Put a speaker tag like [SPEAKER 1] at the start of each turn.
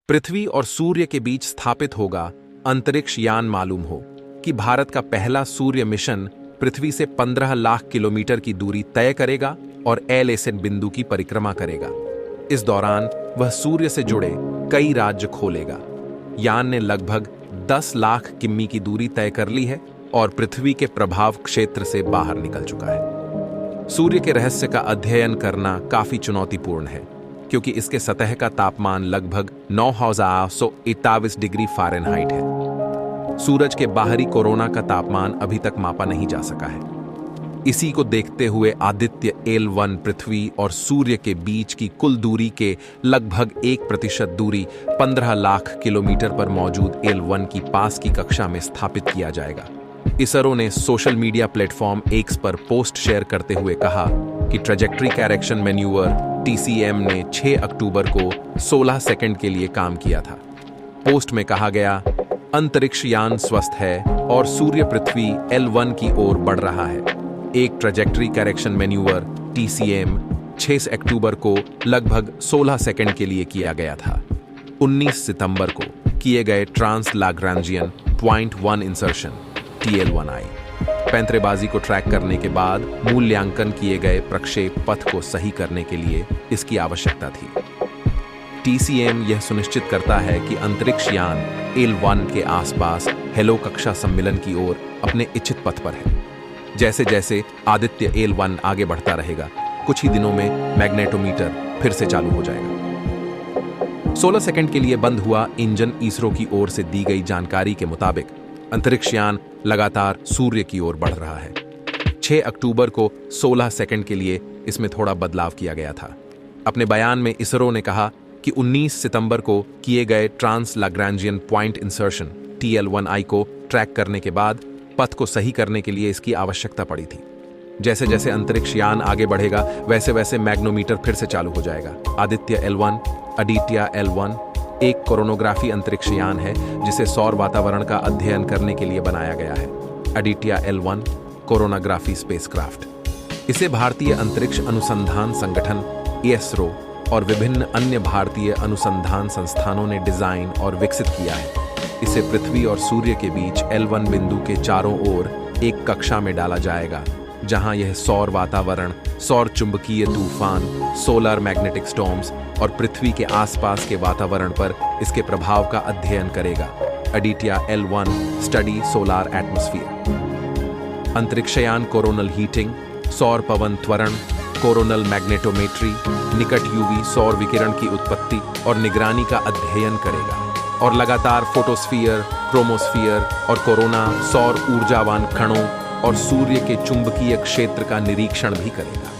[SPEAKER 1] पृथ्वी और सूर्य के बीच स्थापित होगा अंतरिक्ष यान। मालूम हो कि भारत का पहला सूर्य मिशन पृथ्वी से 15 लाख किलोमीटर की दूरी तय करेगा और एल-एसेट बिंदु की परिक्रमा करेगा। इस दौरान वह सूर्य से जुड़े कई राज्य खोलेगा। यान ने लगभग 10 लाख किमी की दूरी तय कर ली है और पृथ्वी के प्रभाव क्षेत्र से बाहर निकल चुका है। सूर्य के रहस्य का अध्ययन करना काफी चुनौतीपूर्ण है, क्योंकि इसके सतह का तापमान लगभग 9,121 डिग्री फ़ारेनहाइट है। सूरज के बाहरी कोरोना का तापमान अभी तक मापा नहीं जा सका है। इसी को देखते हुए आदित्य L1 पृथ्वी और सूर्य के बीच की कुल दूरी के लगभग 1% दूरी 15 लाख किलोमीटर पर मौजूद L1 की पास की कक्षा में स्थापित किया जाएगा। इसरो ने सोशल मीडिया प्लेटफॉर्म X पर पोस्ट शेयर करते हुए कहा कि ट्रेजेक्ट्री करेक्शन मैन्यूवर TCM ने 6 अक्टूबर को 16 सेकंड के लिए काम किया था। पोस्ट में कहा गया, अंतरिक्ष यान स्वस्थ है और सूर्य पृथ्वी L1 की ओर बढ़ रहा है। एक ट्रेजेक्ट्री करेक्शन मैन्यूवर TCM 6 अक्टूबर को लगभग 16 सेकंड के लिए किया गया था। 19 सितंबर को किए गए trans Lagrangian point 1 insertion TL1I पैंतरेबाजी को ट्रैक करने के बाद मूल्यांकन किए गए प्रक्षेप पथ को सही करने के लिए इसकी आवश्यकता थी। TCM यह सुनिश्चित करता है कि अंतरिक्ष यान L1 के आसपास हेलो कक्षा सम्मिलन की ओर अपने इच्छित पथ पर है। जैसे जैसे आदित्य L1 आगे बढ़ता रहेगा, कुछ ही दिनों में मैग्नेटोमीटर फिर से चालू हो जाएगा। 16 सेकंड के लिए बंद हुआ इंजन। इसरो की ओर से दी गई जानकारी के मुताबिक अंतरिक्ष यान लगातार सूर्य की ओर बढ़ रहा है। 6 अक्टूबर को 16 सेकंड के लिए इसमें थोड़ा बदलाव किया गया था। अपने बयान में इसरो ने कहा कि 19 सितंबर को किए गए trans Lagrangian point insertion TL1I को ट्रैक करने के बाद पथ को सही करने के लिए इसकी आवश्यकता पड़ी थी। जैसे जैसे अंतरिक्ष यान आगे बढ़ेगा, वैसे वैसे मैग्नोमीटर फिर से चालू हो जाएगा। आदित्य L1 अडिट्या L1 एक कोरोनोग्राफी अंतरिक्ष यान है जिसे सौर वातावरण का अध्ययन करने के लिए बनाया गया है। अडिट्या L1 कोरोनोग्राफी स्पेसक्राफ्ट। इसे भारतीय अंतरिक्ष अनुसंधान संगठन ISRO और विभिन्न अन्य भारतीय अनुसंधान संस्थानों ने डिजाइन और विकसित किया है। इसे पृथ्वी और सूर्य के बीच L1 बिंदु के चारों ओर एक कक्षा में डाला जाएगा, जहां यह सौर वातावरण, सौर चुंबकीय तूफान, सोलर मैग्नेटिक स्टॉर्म्स और पृथ्वी के आसपास के वातावरण पर इसके प्रभाव का अध्ययन करेगा। Aditya L1 study solar atmosphere. अंतरिक्षयान कोरोनल हीटिंग, सौर पवन त्वरण, कोरोनल मैग्नेटोमेट्री, निकट UV सौर विकिरण की उत्पत्ति और निगरानी का अध्ययन करेगा और लगातार फोटोस्फीयर, क्रोमोस्फीयर और कोरोना सौर ऊर्जावान कणों और सूर्य के चुंबकीय क्षेत्र का निरीक्षण भी करेगा।